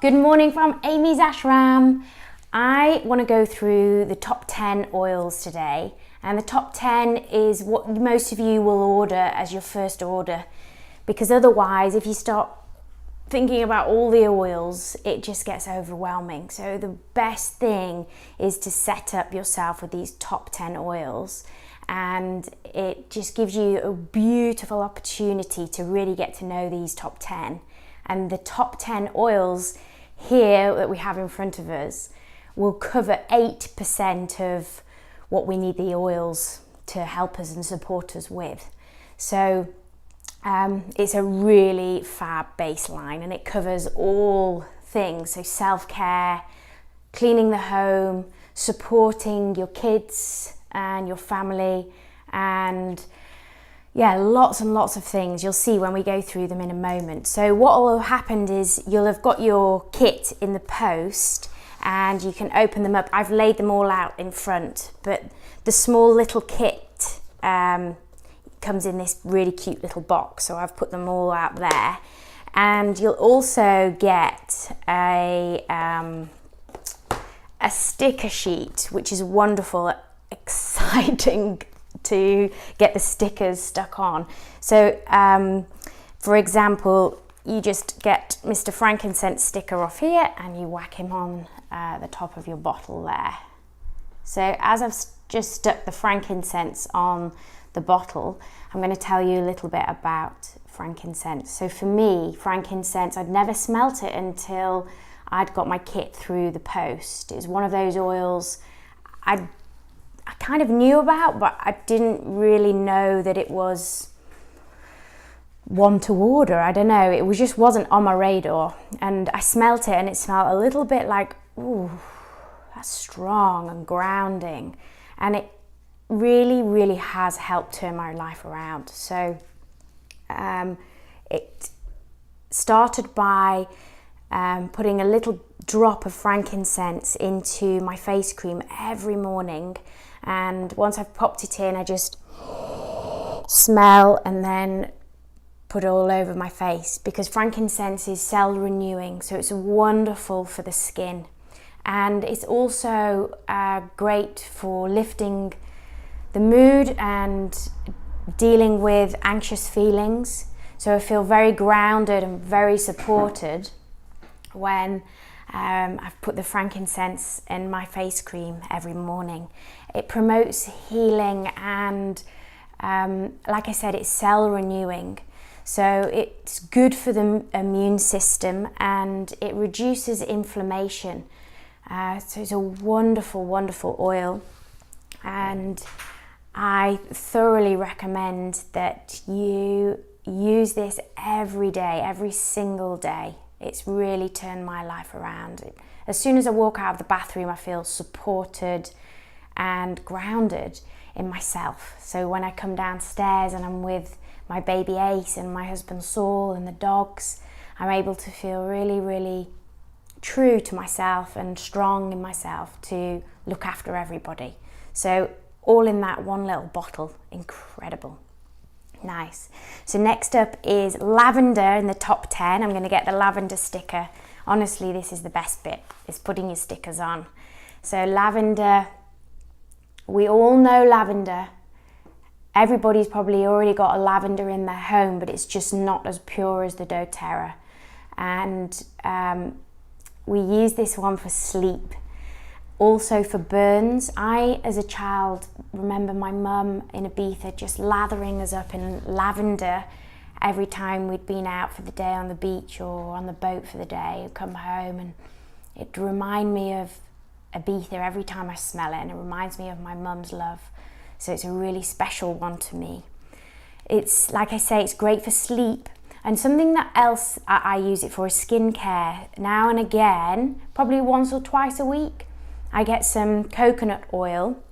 Good morning from Amy's Ashram. I want to go through the top 10 oils today, and the top 10 is what most of you will order as your first order, because otherwise if you start thinking about all the oils it just gets overwhelming. So the best thing is to set up yourself with these top 10 oils, and it just gives you a beautiful opportunity to really get to know these top 10. And the top 10 oils here that we have in front of us will cover 8% of what we need the oils to help us and support us with. So it's a really fab baseline, and it covers all things. So self-care, cleaning the home, supporting your kids and your family, and yeah, lots and lots of things. You'll see when we go through them in a moment. So what will have happened is you'll have got your kit in the post and you can open them up. I've laid them all out in front, but the small little kit comes in this really cute little box. So I've put them all out there. And you'll also get a sticker sheet, which is wonderful, exciting to get the stickers stuck on. So for example, you just get Mr. Frankincense sticker off here and you whack him on the top of your bottle there. So as I've just stuck the frankincense on the bottle, I'm going to tell you a little bit about frankincense. So for me, frankincense, I'd never smelt it until I'd got my kit through the post. It's one of those oils I kind of knew about, but I didn't really know that it was one to order. I don't know, it just wasn't on my radar. And I smelt it and it smelled a little bit like, ooh, that's strong and grounding. And it really, really has helped turn my life around. So it started by putting a little drop of frankincense into my face cream every morning. And once I've popped it in, I just smell and then put it all over my face, because frankincense is cell renewing, so it's wonderful for the skin. And it's also great for lifting the mood and dealing with anxious feelings. So I feel very grounded and very supported when I've put the frankincense in my face cream every morning. It promotes healing and like I said, it's cell renewing. So it's good for the immune system and it reduces inflammation. So it's a wonderful, wonderful oil. And I thoroughly recommend that you use this every day, every single day. It's really turned my life around. As soon as I walk out of the bathroom, I feel supported and grounded in myself. So when I come downstairs and I'm with my baby Ace and my husband Saul and the dogs, I'm able to feel really, really true to myself and strong in myself to look after everybody. So all in that one little bottle. Incredible. Nice. So next up is lavender in the top 10. I'm going to get the lavender sticker. Honestly, this is the best bit, is putting your stickers on. So lavender, we all know lavender. Everybody's probably already got a lavender in their home, but it's just not as pure as the doTERRA. And we use this one for sleep. Also for burns. I, as a child, remember my mum in Ibiza just lathering us up in lavender every time we'd been out for the day on the beach or on the boat for the day. I'd come home and it'd remind me of Ibiza every time I smell it, and it reminds me of my mum's love. So it's a really special one to me. It's, like I say, it's great for sleep. And something that else I use it for is skincare. Now and again, probably once or twice a week, I get some coconut oil,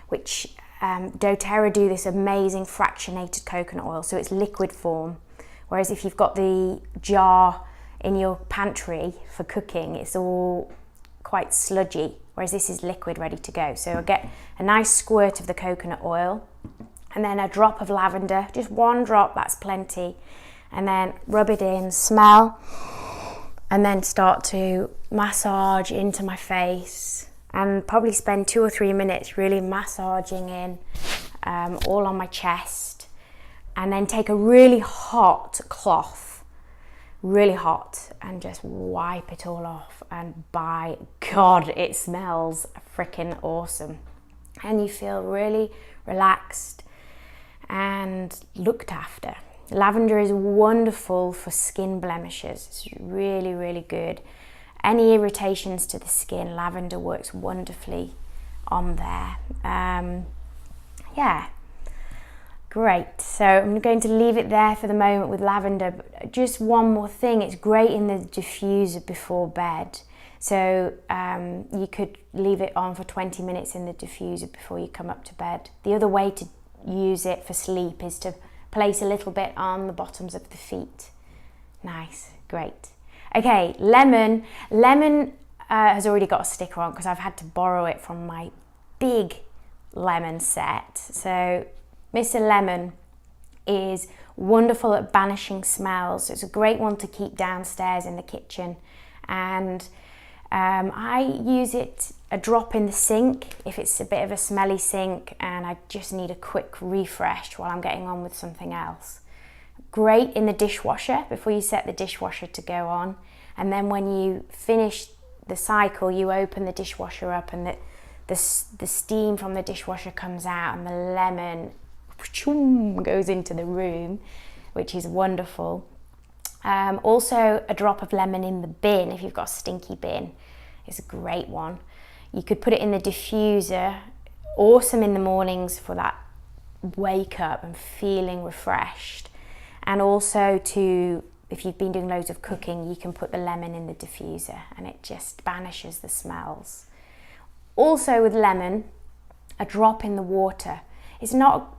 which doTERRA do this amazing fractionated coconut oil, so it's liquid form. Whereas if you've got the jar in your pantry for cooking, it's all quite sludgy, whereas this is liquid ready to go. So I get a nice squirt of the coconut oil and then a drop of lavender, just one drop, that's plenty. And then rub it in, smell, and then start to massage into my face, and probably spend 2 or 3 minutes really massaging in all on my chest, and then take a really hot cloth, really hot, and just wipe it all off, and by God, it smells freaking awesome, and you feel really relaxed and looked after. Lavender is wonderful for skin blemishes. It's really, really good. Any irritations to the skin, lavender works wonderfully on there. Yeah, great. So I'm going to leave it there for the moment with lavender. But just one more thing, it's great in the diffuser before bed. So you could leave it on for 20 minutes in the diffuser before you come up to bed. The other way to use it for sleep is to place a little bit on the bottoms of the feet. Nice, great. Okay, lemon. Lemon has already got a sticker on because I've had to borrow it from my big lemon set. So Mr. Lemon is wonderful at banishing smells. It's a great one to keep downstairs in the kitchen. And I use it a drop in the sink if it's a bit of a smelly sink and I just need a quick refresh while I'm getting on with something else. Great in the dishwasher before you set the dishwasher to go on, and then when you finish the cycle you open the dishwasher up and the steam from the dishwasher comes out and the lemon goes into the room, which is wonderful. Also a drop of lemon in the bin if you've got a stinky bin is a great one. You could put it in the diffuser, awesome in the mornings for that wake up and feeling refreshed. And also if you've been doing loads of cooking, you can put the lemon in the diffuser and it just banishes the smells. Also with lemon, a drop in the water. It's not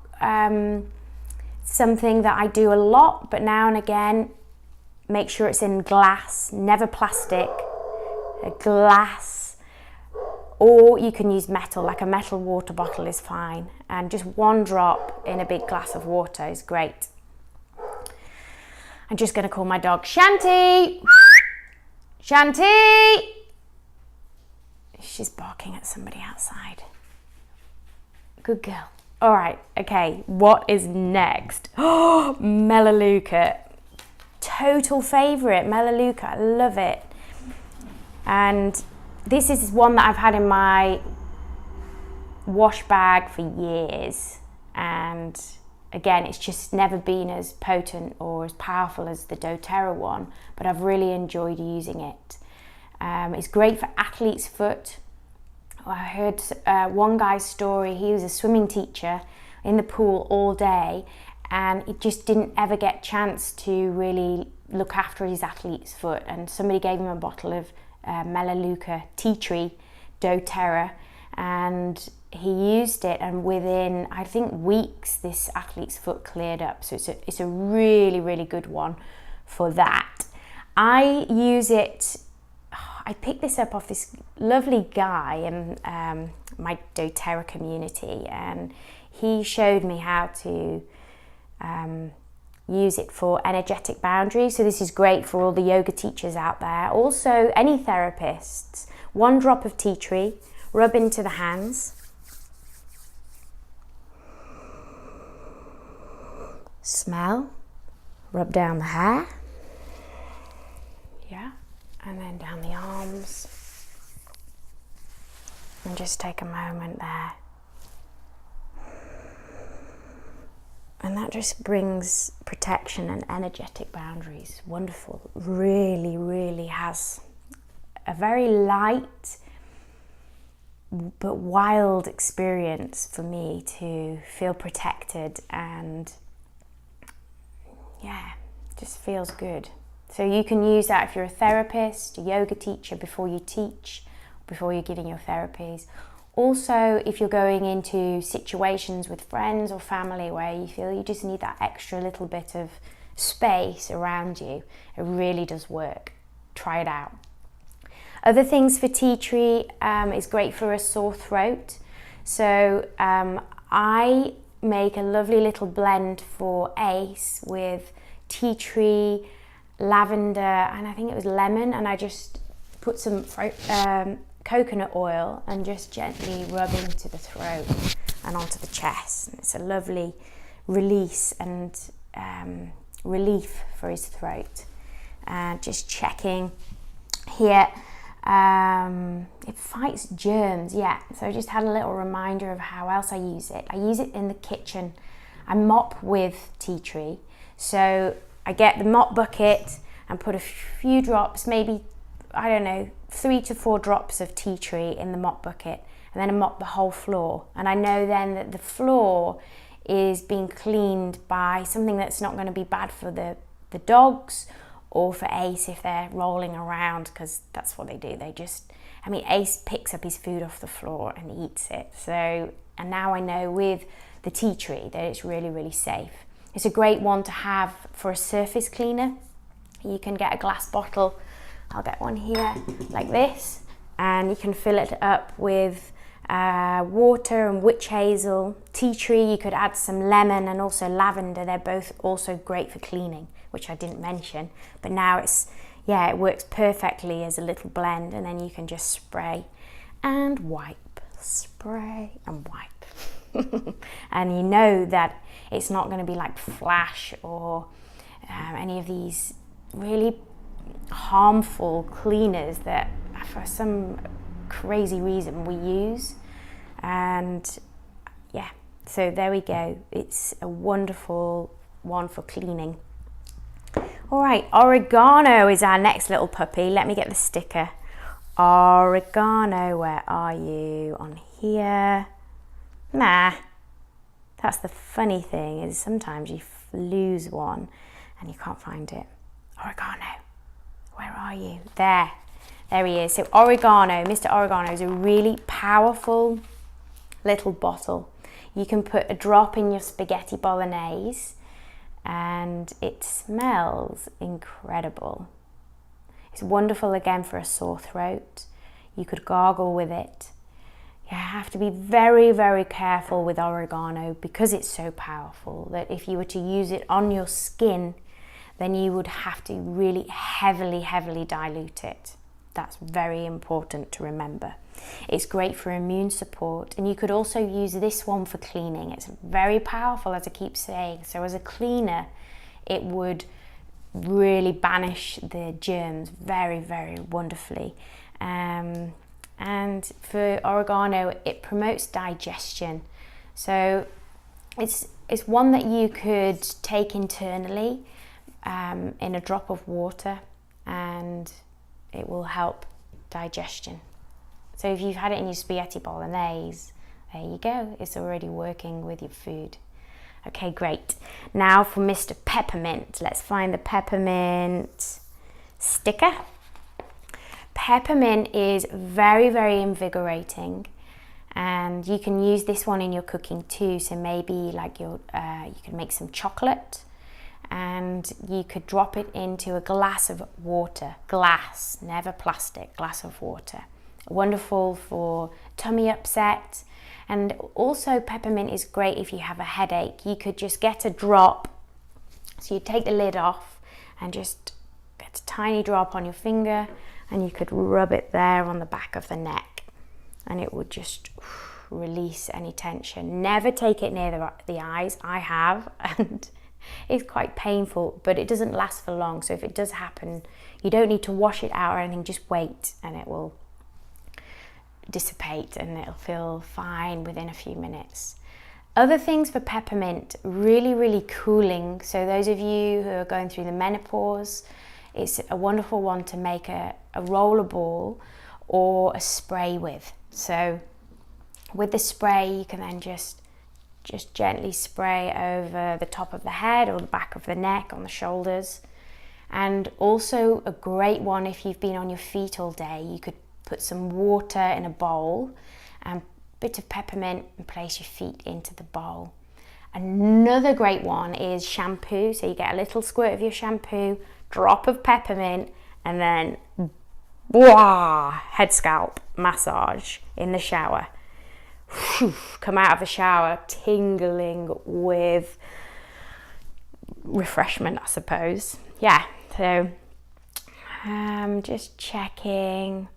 something that I do a lot, but now and again, make sure it's in glass, never plastic, a glass, or you can use metal, like a metal water bottle is fine. And just one drop in a big glass of water is great. I'm just going to call my dog Shanti. Shanti! She's barking at somebody outside. Good girl. All right, okay, what is next? Oh, Melaleuca. Total favourite, Melaleuca, I love it. And this is one that I've had in my wash bag for years. And again, it's just never been as potent or as powerful as the doTERRA one, but I've really enjoyed using it. It's great for athlete's foot. I heard one guy's story. He was a swimming teacher in the pool all day and he just didn't ever get a chance to really look after his athlete's foot, and somebody gave him a bottle of Melaleuca tea tree doTERRA and he used it, and within I think weeks this athlete's foot cleared up. So it's a really, really good one for that. I use it, I picked this up off this lovely guy in my doTERRA community, and he showed me how to use it for energetic boundaries. So this is great for all the yoga teachers out there. Also any therapists. One drop of tea tree, rub into the hands. Smell, rub down the hair. Yeah, and then down the arms. And just take a moment there. And that just brings protection and energetic boundaries. Wonderful. Really, really has a very light but wild experience for me to feel protected, and yeah, just feels good. So you can use that if you're a therapist, a yoga teacher, before you teach, before you're giving your therapies. Also, if you're going into situations with friends or family where you feel you just need that extra little bit of space around you, it really does work. Try it out. Other things for tea tree is great for a sore throat. So I make a lovely little blend for ACE with tea tree, lavender, and I think it was lemon, and I just put some coconut oil and just gently rub into the throat and onto the chest. And it's a lovely release and relief for his throat. Just checking here, it fights germs, yeah. So I just had a little reminder of how else I use it. I use it in the kitchen. I mop with tea tree. So I get the mop bucket and put a few drops, maybe, I don't know, 3 to 4 drops of tea tree in the mop bucket, and then I mop the whole floor. And I know then that the floor is being cleaned by something that's not going to be bad for the dogs or for Ace if they're rolling around, because that's what they do. Ace picks up his food off the floor and eats it. So, and now I know with the tea tree that it's really, really safe. It's a great one to have for a surface cleaner. You can get a glass bottle, I'll get one here like this, and you can fill it up with water and witch hazel, tea tree. You could add some lemon and also lavender. They're both also great for cleaning, which I didn't mention, but now it works perfectly as a little blend, and then you can just spray and wipe, spray and wipe. And you know that it's not going to be like Flash or any of these really harmful cleaners that for some crazy reason we use. And yeah, so there we go. It's a wonderful one for cleaning. All right, oregano is our next little puppy. Let me get the sticker. Oregano, where are you? On here. Nah, that's the funny thing, is sometimes you lose one and you can't find it. Oregano, where are you? There he is. So oregano, Mr. Oregano is a really powerful little bottle. You can put a drop in your spaghetti bolognese and it smells incredible. It's wonderful again for a sore throat. You could gargle with it. You have to be very, very careful with oregano because it's so powerful that if you were to use it on your skin, then you would have to really heavily dilute it. That's very important to remember. It's great for immune support, and you could also use this one for cleaning. It's very powerful, as I keep saying. So as a cleaner, it would really banish the germs very, very wonderfully. And for oregano, it promotes digestion. So it's one that you could take internally in a drop of water, and it will help digestion. So if you've had it in your spaghetti bolognese, there you go. It's already working with your food. Okay, great. Now for Mr. Peppermint. Let's find the peppermint sticker. Peppermint is very, very invigorating, and you can use this one in your cooking too. So maybe like you can make some chocolate, and you could drop it into a glass of water. Glass, never plastic, glass of water. Wonderful for tummy upset. And also peppermint is great if you have a headache. You could just get a drop. So you take the lid off and just get a tiny drop on your finger, and you could rub it there on the back of the neck, and it would just release any tension. Never take it near the eyes. I have, and it's quite painful, but it doesn't last for long. So if it does happen, you don't need to wash it out or anything. Just wait and it will dissipate and it'll feel fine within a few minutes. Other things for peppermint, really, really cooling. So those of you who are going through the menopause, it's a wonderful one to make a roller ball or a spray with. So with the spray, you can then just gently spray over the top of the head or the back of the neck, on the shoulders. And also a great one if you've been on your feet all day, you could put some water in a bowl and a bit of peppermint and place your feet into the bowl. Another great one is shampoo. So you get a little squirt of your shampoo, drop of peppermint, and then head scalp massage in the shower. Come out of the shower tingling with refreshment, I suppose. Yeah, so just checking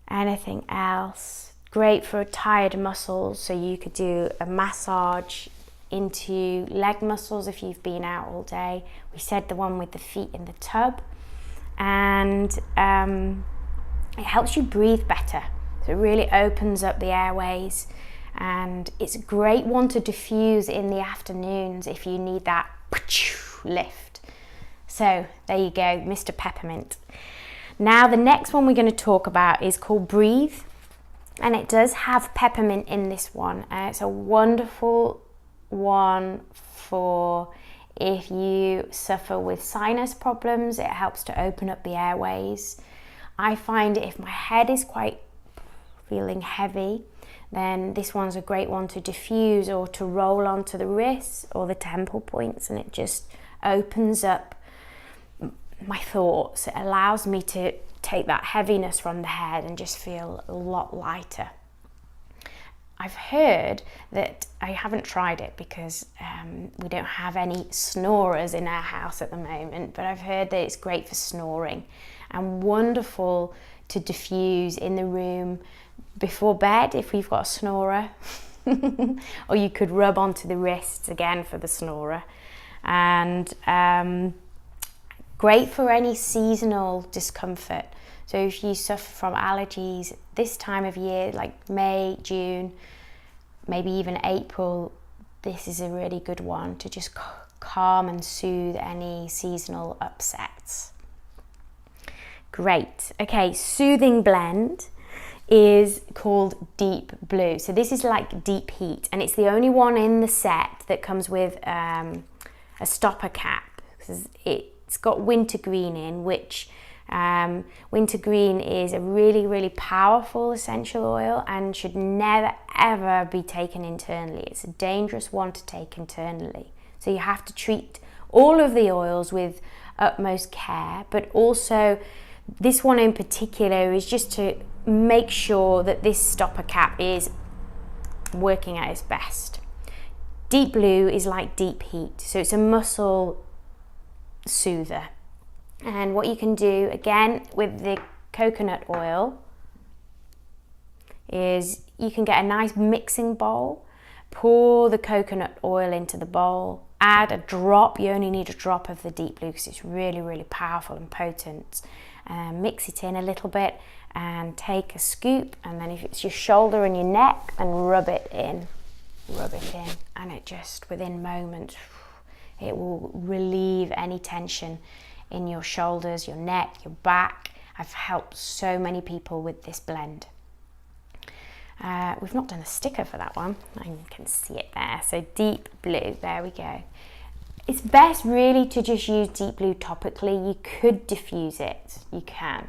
anything else. Great for tired muscles, so you could do a massage into leg muscles if you've been out all day. We said the one with the feet in the tub, and it helps you breathe better, so it really opens up the airways, and it's a great one to diffuse in the afternoons if you need that lift. So there you go, Mr. Peppermint. Now the next one we're going to talk about is called Breathe, and it does have peppermint in this one. It's a wonderful one for if you suffer with sinus problems. It helps to open up the airways. I find if my head is quite feeling heavy, then this one's a great one to diffuse or to roll onto the wrists or the temple points, and it just opens up my thoughts. It allows me to take that heaviness from the head and just feel a lot lighter. I've heard that, I haven't tried it because we don't have any snorers in our house at the moment, but I've heard that it's great for snoring and wonderful to diffuse in the room before bed if we've got a snorer. Or you could rub onto the wrists again for the snorer. And great for any seasonal discomfort. So if you suffer from allergies this time of year, like May, June, maybe even April, this is a really good one to just calm and soothe any seasonal upsets. Great. Okay, soothing blend is called Deep Blue. So this is like Deep Heat, and it's the only one in the set that comes with a stopper cap. It's got wintergreen in, which wintergreen is a really, really powerful essential oil and should never ever be taken internally. It's a dangerous one to take internally. So you have to treat all of the oils with utmost care, but also this one in particular is just to make sure that this stopper cap is working at its best. Deep Blue is like Deep Heat, so it's a muscle soother. And what you can do again with the coconut oil is you can get a nice mixing bowl, pour the coconut oil into the bowl, add a drop, you only need a drop of the Deep Blue because it's really, really powerful and potent. Mix it in a little bit and take a scoop, and then if it's your shoulder and your neck, and rub it in, and it just within moments it will relieve any tension in your shoulders, your neck, your back. I've helped so many people with this blend. We've not done a sticker for that one. I can see it there. So Deep Blue, there we go. It's best really to just use Deep Blue topically. You could diffuse it, you can,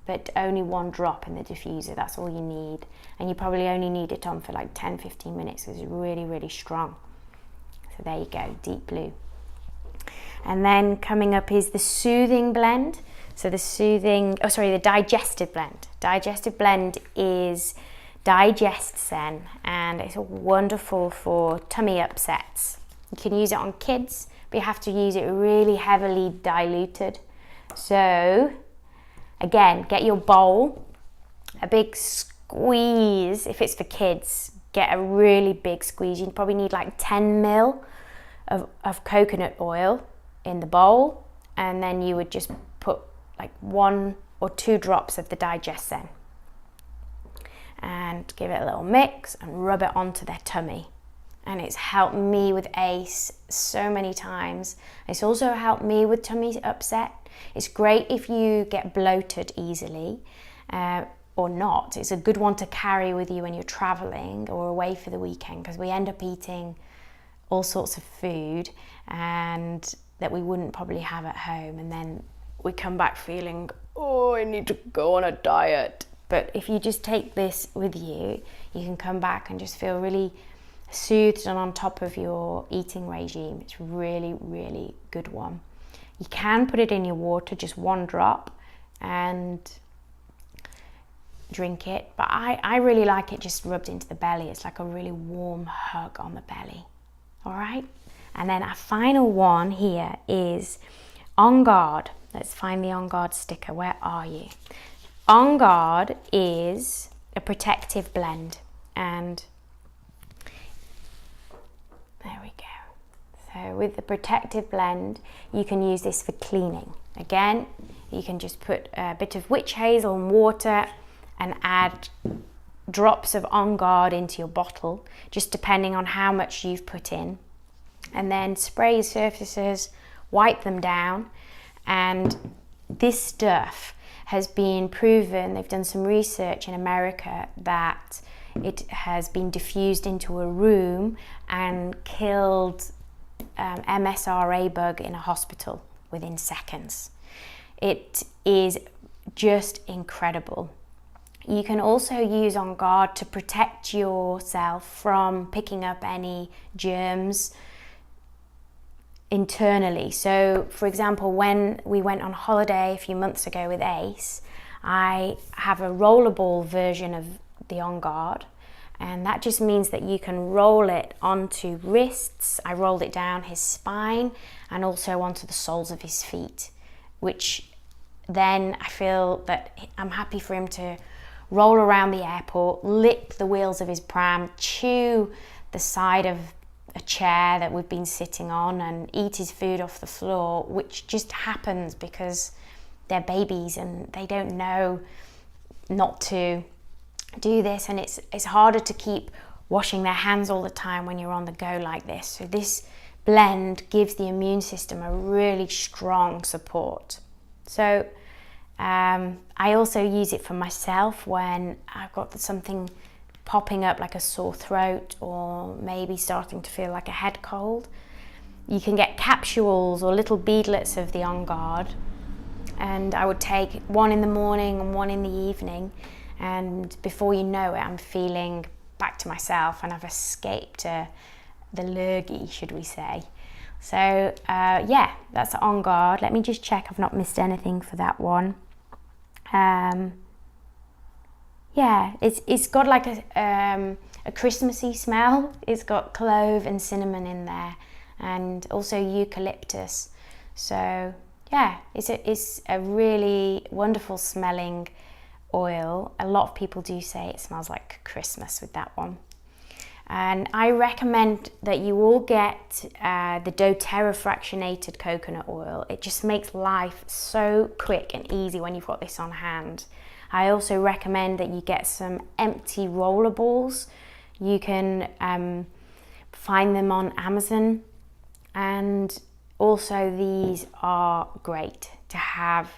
but only one drop in the diffuser, that's all you need. And you probably only need it on for like 10-15 minutes because it's really, really strong. So there you go, Deep Blue. And then coming up is the soothing blend. So the digestive blend. Digestive blend is Digest Zen, and it's wonderful for tummy upsets. You can use it on kids, but you have to use it really heavily diluted. So again, get your bowl, a big squeeze. If it's for kids, get a really big squeeze. You probably need like 10 ml of coconut oil in the bowl, and then you would just put like 1 or 2 drops of the Digest Zen and give it a little mix and rub it onto their tummy. And it's helped me with ACE so many times. It's also helped me with tummy upset. It's great if you get bloated easily or not. It's a good one to carry with you when you're traveling or away for the weekend, because we end up eating all sorts of food and that we wouldn't probably have at home, and then we come back feeling, oh, I need to go on a diet. But if you just take this with you, you can come back and just feel really soothed and on top of your eating regime. It's really, really good one. You can put it in your water, just 1 drop, and drink it. But I really like it just rubbed into the belly. It's like a really warm hug on the belly. All right? And then our final one here is OnGuard. Let's find the OnGuard sticker. Where are you? OnGuard is a protective blend, and there we go. So with the protective blend, you can use this for cleaning. Again, you can just put a bit of witch hazel and water and add drops of OnGuard into your bottle, just depending on how much you've put in, and then spray your surfaces, wipe them down. And this stuff has been proven, they've done some research in America, that it has been diffused into a room and killed MSRA bug in a hospital within seconds. It is just incredible. You can also use OnGuard to protect yourself from picking up any germs internally. So for example, when we went on holiday a few months ago with Ace, I have a rollerball version of the OnGuard, and that just means that you can roll it onto wrists. I rolled it down his spine and also onto the soles of his feet, which then I feel that I'm happy for him to roll around the airport, lick the wheels of his pram, chew the side of a chair that we've been sitting on, and eat his food off the floor, which just happens because they're babies and they don't know not to do this, and it's harder to keep washing their hands all the time when you're on the go like this. So this blend gives the immune system a really strong support. So I also use it for myself when I've got something popping up like a sore throat, or maybe starting to feel like a head cold. You can get capsules or little beadlets of the OnGuard, and I would take one in the morning and one in the evening, and before you know it, I'm feeling back to myself and I've escaped the lurgy, should we say. So yeah, that's OnGuard. Let me just check I've not missed anything for that one. Yeah, it's got like a Christmassy smell. It's got clove and cinnamon in there, and also eucalyptus. So yeah, it's a really wonderful smelling oil. A lot of people do say it smells like Christmas with that one. And I recommend that you all get the doTERRA fractionated coconut oil. It just makes life so quick and easy when you've got this on hand. I also recommend that you get some empty roller balls. You can find them on Amazon, and also these are great to have.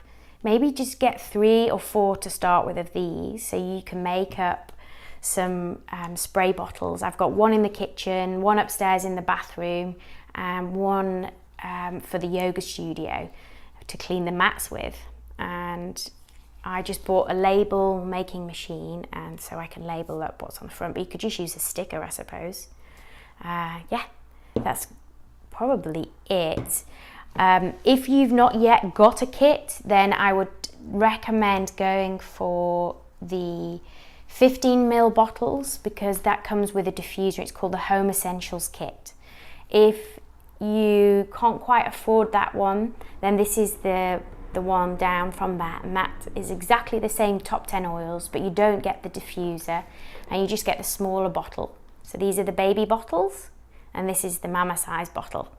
Maybe just get 3 or 4 to start with of these, so you can make up some spray bottles. I've got one in the kitchen, one upstairs in the bathroom, and one for the yoga studio to clean the mats with. And I just bought a label making machine, and so I can label up what's on the front, but you could just use a sticker, I suppose. Yeah, that's probably it. If you've not yet got a kit, then I would recommend going for the 15ml bottles, because that comes with a diffuser. It's called the Home Essentials Kit. If you can't quite afford that one, then this is the one down from that, and that is exactly the same top 10 oils, but you don't get the diffuser and you just get the smaller bottle. So these are the baby bottles and this is the mama size bottle.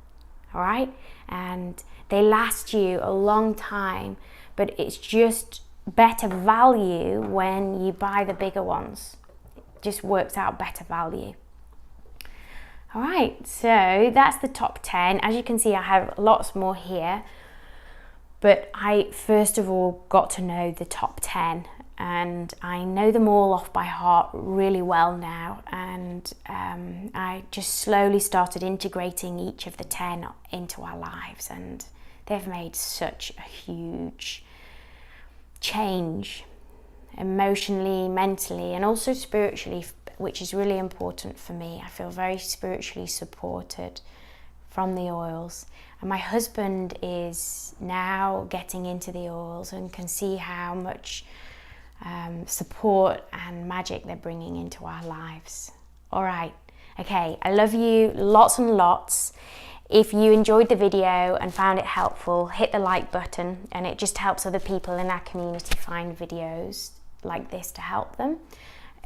All right, and they last you a long time, but it's just better value when you buy the bigger ones. It just works out better value. All right, so that's the top 10. As you can see, I have lots more here, but I first of all got to know the top 10, and I know them all off by heart really well now, and I just slowly started integrating each of the 10 into our lives, and they've made such a huge change emotionally, mentally, and also spiritually, which is really important for me. I feel very spiritually supported from the oils, and my husband is now getting into the oils and can see how much support and magic they're bringing into our lives. All right, okay, I love you lots and lots. If you enjoyed the video and found it helpful, hit the like button, and it just helps other people in our community find videos like this to help them.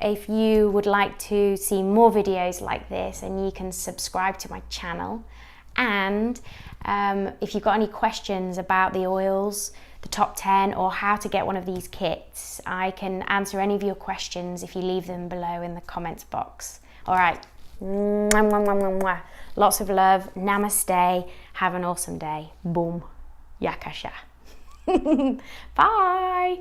If you would like to see more videos like this, then you can subscribe to my channel. And if you've got any questions about the oils, the top 10, or how to get one of these kits, I can answer any of your questions if you leave them below in the comments box. All right. Lots of love. Namaste. Have an awesome day. Boom. Yakasha. Bye.